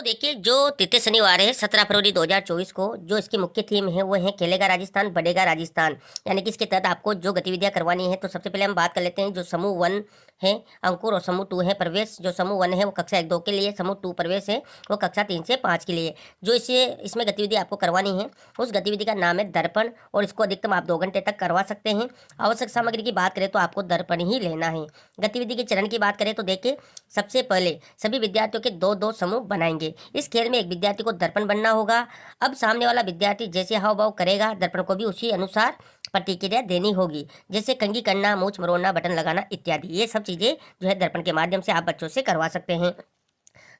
देखिए जो तृतीय शनिवार है 17 फरवरी 2024 को जो इसकी मुख्य थीम है वो है खेलेगा राजस्थान बढ़ेगा राजस्थान। यानी कि इसके तहत आपको जो गतिविधियां करवानी है तो सबसे पहले हम बात कर लेते हैं जो समूह 1 है अंकुर और समूह 2 है प्रवेश। जो समूह 1 है वो कक्षा 1-2 के लिए, समूह 2 प्रवेश है वो कक्षा 3 से 5 के लिए। जो इसमें गतिविधि आपको करवानी है उस गतिविधि का नाम है दर्पण और इसको अधिकतम आप 2 घंटे तक करवा सकते हैं। आवश्यक सामग्री की बात करें तो आपको दर्पण ही लेना है। गतिविधि के चरण की बात करें तो देखिए सबसे पहले सभी विद्यार्थियों के 2-2 समूह बनाएंगे। इस खेल में एक विद्यार्थी को दर्पण बनना होगा। अब सामने वाला विद्यार्थी जैसे हाव भाव करेगा दर्पण को भी उसी अनुसार प्रतिक्रिया देनी होगी, जैसे कंघी करना, मूछ मरोड़ना, बटन लगाना इत्यादि। ये सब चीजें जो है दर्पण के माध्यम से आप बच्चों से करवा सकते हैं।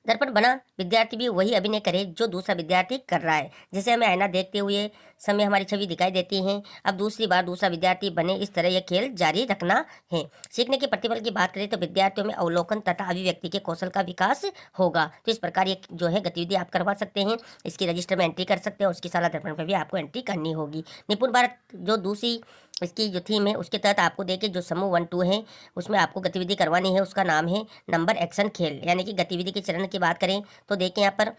दर्पण बना विद्यार्थी भी वही अभिनय करे जो दूसरा विद्यार्थी कर रहा है। जैसे हमें आईना देखते हुए समय हमारी छवि दिखाई देती है। अब दूसरी बार दूसरा विद्यार्थी बने, इस तरह यह खेल जारी रखना है। सीखने के प्रतिफल की बात करें तो विद्यार्थियों में अवलोकन तथा अभिव्यक्ति के कौशल का विकास होगा। तो इस प्रकार ये जो है गतिविधि आप करवा सकते हैं। इसकी रजिस्टर में एंट्री कर सकते हैं और उसकी शाला दर्पण पर भी आपको एंट्री करनी होगी। निपुण भारत जो दूसरी इसकी जो थीम है उसके तहत आपको देखिए जो समूह 1-2 है उसमें आपको गतिविधि करवानी है। उसका नाम है नंबर एक्शन खेल। यानी कि गतिविधि के चरण की बात करें तो देखिए यहाँ पर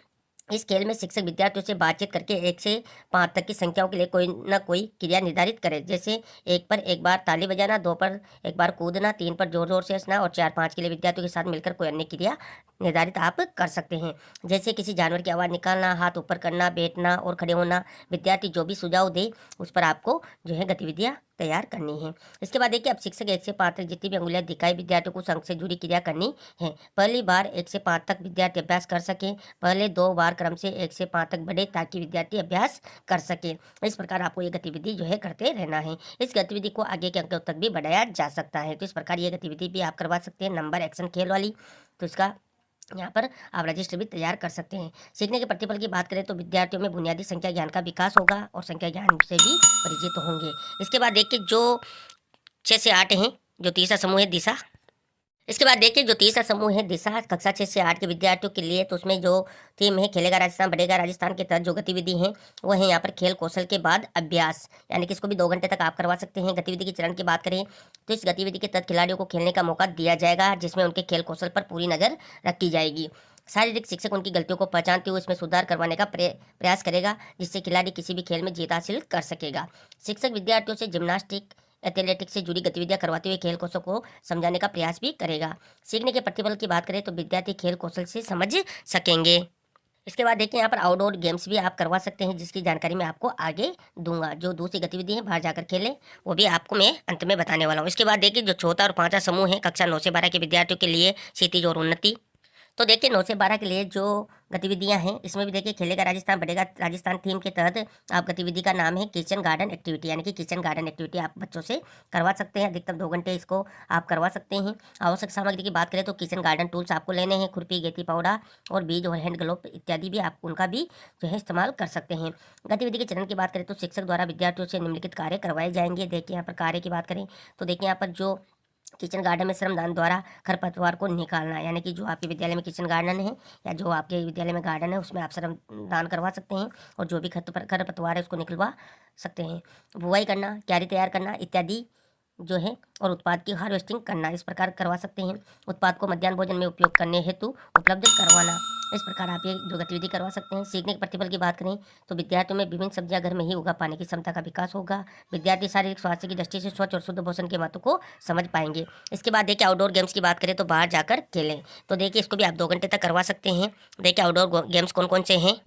इस खेल में शिक्षक विद्यार्थियों से बातचीत करके 1 से 5 तक की संख्याओं के लिए कोई न कोई क्रिया निर्धारित करे। जैसे 1 पर एक बार ताली बजाना, 2 पर एक बार कूदना, 3 पर जोर जोर से हंसना और 4-5 के लिए विद्यार्थियों के साथ मिलकर कोई अन्य क्रिया निर्धारित आप कर सकते हैं। जैसे किसी जानवर की आवाज़ निकालना, हाथ ऊपर करना, बैठना और खड़े होना। विद्यार्थी जो भी सुझाव दे उस पर आपको जो है गतिविधियाँ तैयार करनी है। इसके बाद देखिए अब शिक्षक 1 से 5 तक जितनी भी अंगुलियाँ दिखाई विद्यार्थियों को अंक से जुड़ी क्रिया करनी है। पहली बार 1 से 5 तक विद्यार्थी अभ्यास कर सके। पहले 2 बार क्रम से 1 से 5 तक बढ़े ताकि विद्यार्थी अभ्यास कर सके। इस प्रकार आपको ये गतिविधि जो है करते रहना है। इस गतिविधि को आगे के अंकों तक भी बढ़ाया जा सकता है। तो इस प्रकार ये गतिविधि भी आप करवा सकते हैं नंबर एक्शन खेल वाली। तो इसका यहाँ पर आप रजिस्टर भी तैयार कर सकते हैं। सीखने के प्रतिफल की बात करें तो विद्यार्थियों में बुनियादी संख्या ज्ञान का विकास होगा और संख्या ज्ञान से भी परिचित होंगे। इसके बाद देखिए जो 6 से 8 हैं जो तीसरा समूह है दिशा। इसके बाद देखिए जो तीसरा समूह है दिशा कक्षा 6 से 8 के विद्यार्थियों के लिए। तो उसमें जो थीम है खेलेगा राजस्थान बढ़ेगा राजस्थान के तहत जो गतिविधि है वो है यहाँ पर खेल कौशल के बाद अभ्यास। यानी कि इसको भी 2 घंटे तक आप करवा सकते हैं। गतिविधि के चरण की बात करें तो इस गतिविधि के तहत खिलाड़ियों को खेलने का मौका दिया जाएगा जिसमें उनके खेल कौशल पर पूरी नज़र रखी जाएगी। शारीरिक शिक्षक उनकी गलतियों को पहचानते हुए इसमें सुधार करवाने का प्रयास करेगा जिससे खिलाड़ी किसी भी खेल में जीत हासिल कर सकेगा। शिक्षक विद्यार्थियों से जिम्नास्टिक एथलेटिक्स से जुड़ी गतिविधियां करवाते हुए खेल कौशल को समझाने का प्रयास भी करेगा। सीखने के प्रतिफल की बात करें तो विद्यार्थी खेल कौशल से समझ सकेंगे। इसके बाद देखिए यहाँ पर आउटडोर गेम्स भी आप करवा सकते हैं जिसकी जानकारी मैं आपको आगे दूंगा। जो दूसरी गतिविधि है बाहर जाकर खेलें वो भी आपको मैं अंत में बताने वाला हूँ। इसके बाद देखिए जो चौथा और पांचवा समूह है कक्षा 9 से 12 के विद्यार्थियों के लिए क्षितिज और उन्नति। तो देखिए 9 से 12 के लिए जो गतिविधियां हैं इसमें भी देखिए खेलेगा राजस्थान बढ़ेगा राजस्थान थीम के तहत आप गतिविधि का नाम है किचन गार्डन एक्टिविटी। यानी कि किचन गार्डन एक्टिविटी आप बच्चों से करवा सकते हैं। अधिकतम 2 घंटे इसको आप करवा सकते हैं। आवश्यक सामग्री की बात करें तो किचन गार्डन टूल्स आपको लेने हैं, खुरपी, गेती पाउडा और बीज और हैंड ग्लोव इत्यादि भी आप उनका भी जो है इस्तेमाल कर सकते हैं। गतिविधि के चरण की बात करें तो शिक्षक द्वारा विद्यार्थियों से निम्नलिखित कार्य करवाए जाएंगे। देखिए यहाँ पर कार्य की बात करें तो देखिए यहाँ पर जो किचन गार्डन में श्रमदान द्वारा खरपतवार को निकालना। यानी कि जो आपके विद्यालय में किचन गार्डन है या जो आपके विद्यालय में गार्डन है उसमें आप श्रमदान करवा सकते हैं और जो भी खरपतवार है उसको निकलवा सकते हैं। बुआई करना, क्यारी तैयार करना इत्यादि जो है और उत्पाद की हार्वेस्टिंग करना इस प्रकार करवा सकते हैं। उत्पाद को मध्याह्न भोजन में उपयोग करने हेतु उपलब्ध करवाना। इस प्रकार आप ये जो गतिविधि करवा सकते हैं। सीखने के प्रतिफल की बात करें तो विद्यार्थियों में विभिन्न सब्जियां घर में ही उगा पाने की क्षमता का विकास होगा। विद्यार्थी शारीरिक स्वास्थ्य की दृष्टि से स्वच्छ और शुद्ध भोजन के महत्व को समझ पाएंगे। इसके बाद देखिए आउटडोर गेम्स की बात करें तो बाहर जाकर खेलें। तो देखिए इसको भी आप 2 घंटे तक करवा सकते हैं। देखिए आउटडोर गेम्स कौन कौन से हैं।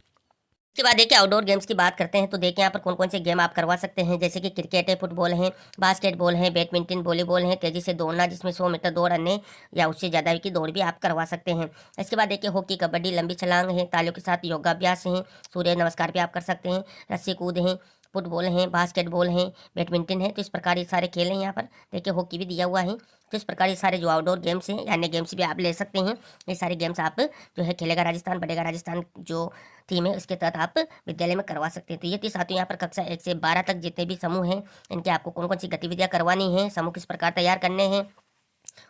इसके बाद देखिए आउटडोर गेम्स की बात करते हैं तो देखिए यहाँ पर कौन कौन से गेम आप करवा सकते हैं। जैसे कि क्रिकेट है, फुटबॉल है, बास्केटबॉल है, बैडमिंटन, वॉलीबॉल है, तेजी से दौड़ना जिसमें 100 मीटर दौड़ अन्य या उससे ज़्यादा की दौड़ भी आप करवा सकते हैं। इसके बाद देखिए हॉकी, कबड्डी, लंबी छलांग है, तालियों के साथ योगाभ्यास है, सूर्य नमस्कार भी आप कर सकते हैं, रस्सी कूद है, फुटबॉल है, बास्केटबॉल है, बैडमिंटन है। तो इस प्रकार ये सारे खेल हैं। यहाँ पर देखिए हॉकी भी दिया हुआ है। तो इस प्रकार ये सारे जो आउटडोर गेम्स हैं यानी गेम्स भी आप ले सकते हैं। ये सारे गेम्स आप जो है खेलेगा राजस्थान बढ़ेगा राजस्थान जो थीम है उसके तहत आप विद्यालय में करवा सकते हैं। तो ये थी साथियों यहाँ पर कक्षा 1 से 12 तक जितने भी समूह हैं इनके आपको कौन कौन सी गतिविधियाँ करवानी है, समूह किस प्रकार तैयार करने हैं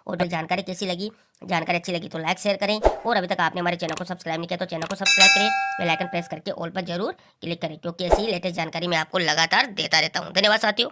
और जो जानकारी कैसी लगी, जानकारी अच्छी लगी तो लाइक शेयर करें और अभी तक आपने हमारे चैनल को सब्सक्राइब नहीं किया तो चैनल को सब्सक्राइब करें, बेल आइकन प्रेस करके ऑल पर जरूर क्लिक करें क्योंकि ऐसी लेटेस्ट जानकारी मैं आपको लगातार देता रहता हूँ। धन्यवाद साथियों।